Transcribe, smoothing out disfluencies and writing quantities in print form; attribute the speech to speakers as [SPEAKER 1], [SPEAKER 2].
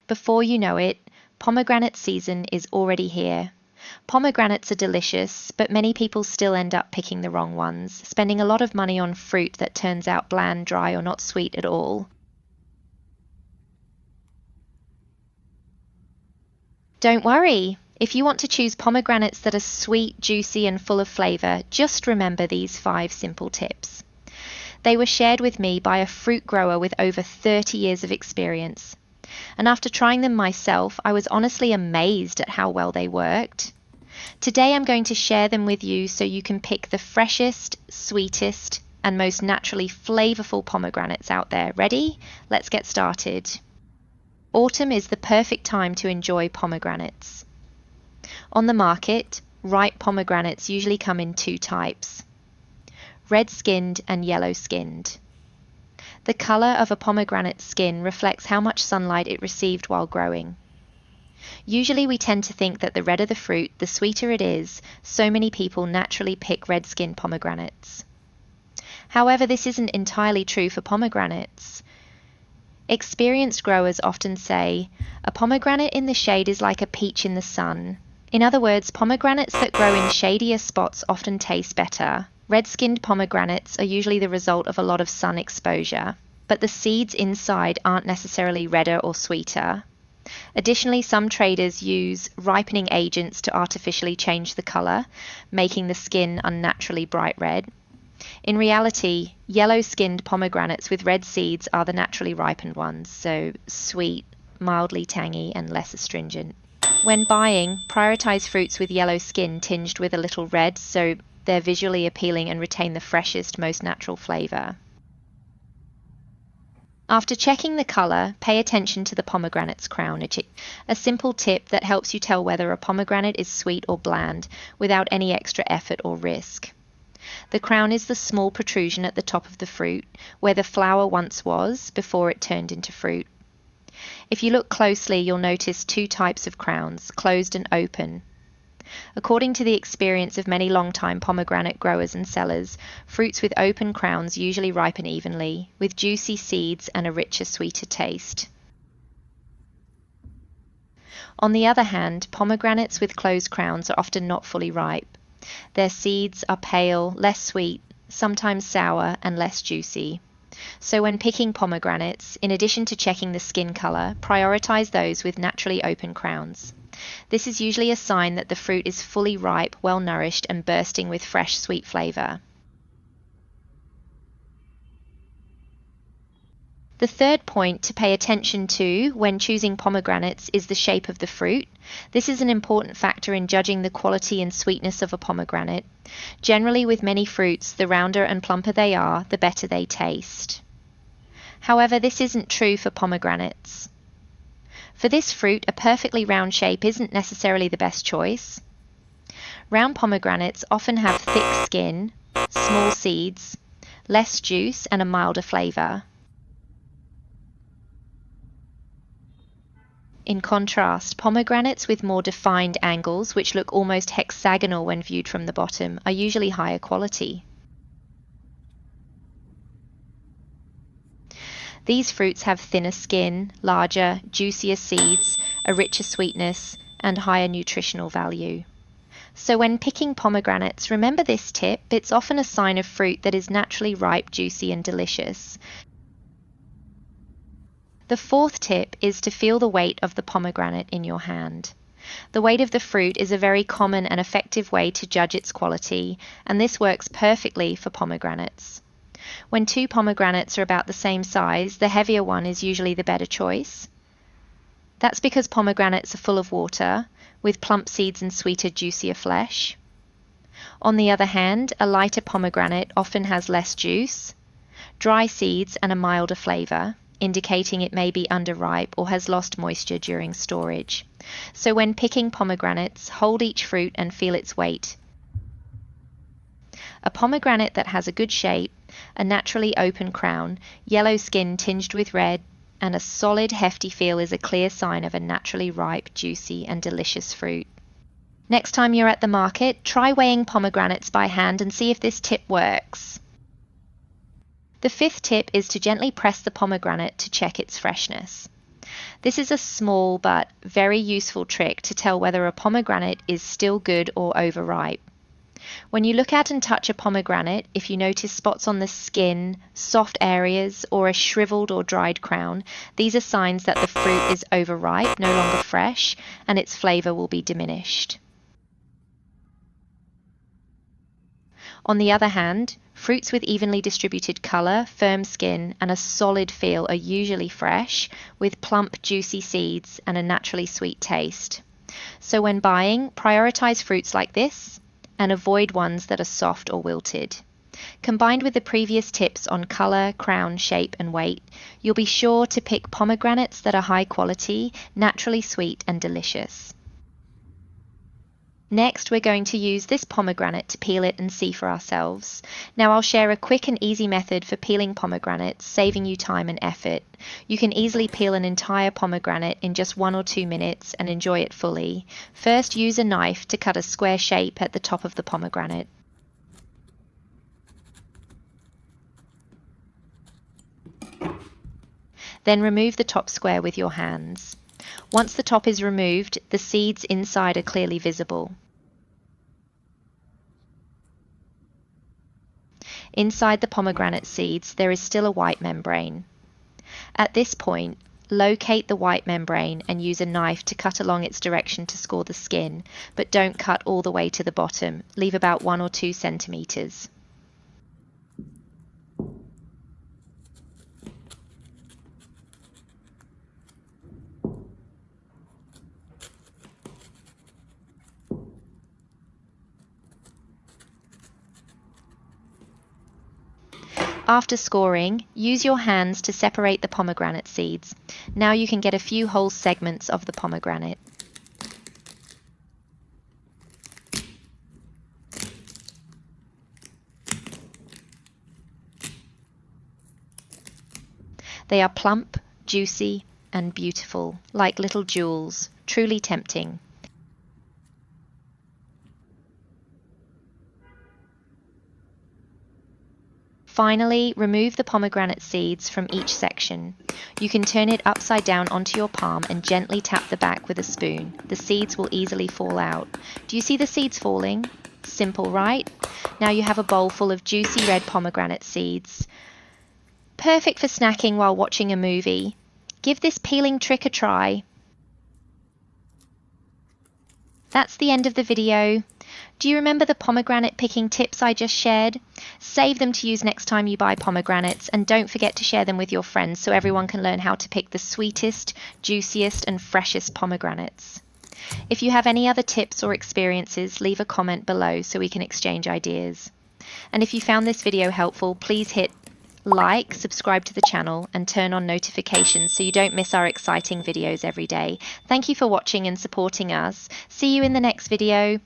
[SPEAKER 1] Before you know it, pomegranate season is already here. Pomegranates are delicious, but many people still end up picking the wrong ones, spending a lot of money on fruit that turns out bland, dry, or not sweet at all. Don't worry! If you want to choose pomegranates that are sweet, juicy, and full of flavor, just remember these 5 simple tips. They were shared with me by a fruit grower with over 30 years of experience. And after trying them myself, I was honestly amazed at how well they worked. Today I'm going to share them with you so you can pick the freshest, sweetest, and most naturally flavorful pomegranates out there. Ready? Let's get started. Autumn is the perfect time to enjoy pomegranates. On the market, ripe pomegranates usually come in 2 types: red-skinned and yellow-skinned. The color of a pomegranate's skin reflects how much sunlight it received while growing. Usually we tend to think that the redder the fruit, the sweeter it is, so many people naturally pick red-skinned pomegranates. However, this isn't entirely true for pomegranates. Experienced growers often say, "A pomegranate in the shade is like a peach in the sun." In other words, pomegranates that grow in shadier spots often taste better. Red-skinned pomegranates are usually the result of a lot of sun exposure, but the seeds inside aren't necessarily redder or sweeter. Additionally, some traders use ripening agents to artificially change the color, making the skin unnaturally bright red. In reality, yellow-skinned pomegranates with red seeds are the naturally ripened ones, so sweet, mildly tangy, and less astringent. When buying, prioritize fruits with yellow skin tinged with a little red so they're visually appealing and retain the freshest, most natural flavor. After checking the color, pay attention to the pomegranate's crown, a simple tip that helps you tell whether a pomegranate is sweet or bland without any extra effort or risk. The crown is the small protrusion at the top of the fruit, where the flower once was before it turned into fruit. If you look closely, you'll notice 2 types of crowns, closed and open. According to the experience of many long-time pomegranate growers and sellers, fruits with open crowns usually ripen evenly, with juicy seeds and a richer, sweeter taste. On the other hand, pomegranates with closed crowns are often not fully ripe. Their seeds are pale, less sweet, sometimes sour, and less juicy. So when picking pomegranates, in addition to checking the skin color, prioritize those with naturally open crowns. This is usually a sign that the fruit is fully ripe, well-nourished, and bursting with fresh, sweet flavor. The third point to pay attention to when choosing pomegranates is the shape of the fruit. This is an important factor in judging the quality and sweetness of a pomegranate. Generally, with many fruits, the rounder and plumper they are, the better they taste. However, this isn't true for pomegranates. For this fruit, a perfectly round shape isn't necessarily the best choice. Round pomegranates often have thick skin, small seeds, less juice, and a milder flavor. In contrast, pomegranates with more defined angles, which look almost hexagonal when viewed from the bottom, are usually higher quality. These fruits have thinner skin, larger, juicier seeds, a richer sweetness, and higher nutritional value. So when picking pomegranates, remember this tip: it's often a sign of fruit that is naturally ripe, juicy, and delicious. The fourth tip is to feel the weight of the pomegranate in your hand. The weight of the fruit is a very common and effective way to judge its quality, and this works perfectly for pomegranates. When 2 pomegranates are about the same size, the heavier one is usually the better choice. That's because pomegranates are full of water, with plump seeds and sweeter, juicier flesh. On the other hand, a lighter pomegranate often has less juice, dry seeds, and a milder flavor, indicating it may be underripe or has lost moisture during storage. So when picking pomegranates, hold each fruit and feel its weight. A pomegranate that has a good shape, a naturally open crown, yellow skin tinged with red, and a solid, hefty feel is a clear sign of a naturally ripe, juicy, and delicious fruit. Next time you're at the market, try weighing pomegranates by hand and see if this tip works. The 5th tip is to gently press the pomegranate to check its freshness. This is a small but very useful trick to tell whether a pomegranate is still good or overripe. When you look at and touch a pomegranate, if you notice spots on the skin, soft areas, or a shriveled or dried crown, these are signs that the fruit is overripe, no longer fresh, and its flavor will be diminished. On the other hand, fruits with evenly distributed color, firm skin, and a solid feel are usually fresh, with plump, juicy seeds and a naturally sweet taste. So when buying, prioritize fruits like this and avoid ones that are soft or wilted. Combined with the previous tips on color, crown, shape, and weight, you'll be sure to pick pomegranates that are high quality, naturally sweet, and delicious. Next, we're going to use this pomegranate to peel it and see for ourselves. Now I'll share a quick and easy method for peeling pomegranates, saving you time and effort. You can easily peel an entire pomegranate in just 1 or 2 minutes and enjoy it fully. First, use a knife to cut a square shape at the top of the pomegranate. Then remove the top square with your hands. Once the top is removed, the seeds inside are clearly visible. Inside the pomegranate seeds, there is still a white membrane. At this point, locate the white membrane and use a knife to cut along its direction to score the skin, but don't cut all the way to the bottom. Leave about 1 or 2 centimeters. After scoring, use your hands to separate the pomegranate seeds. Now you can get a few whole segments of the pomegranate. They are plump, juicy, and beautiful, like little jewels, truly tempting. Finally, remove the pomegranate seeds from each section. You can turn it upside down onto your palm and gently tap the back with a spoon. The seeds will easily fall out. Do you see the seeds falling? Simple, right? Now you have a bowl full of juicy red pomegranate seeds. Perfect for snacking while watching a movie. Give this peeling trick a try. That's the end of the video. Do you remember the pomegranate picking tips I just shared? Save them to use next time you buy pomegranates, and don't forget to share them with your friends so everyone can learn how to pick the sweetest, juiciest, and freshest pomegranates. If you have any other tips or experiences, leave a comment below so we can exchange ideas. And if you found this video helpful, please hit like, subscribe to the channel, and turn on notifications so you don't miss our exciting videos every day. Thank you for watching and supporting us. See you in the next video.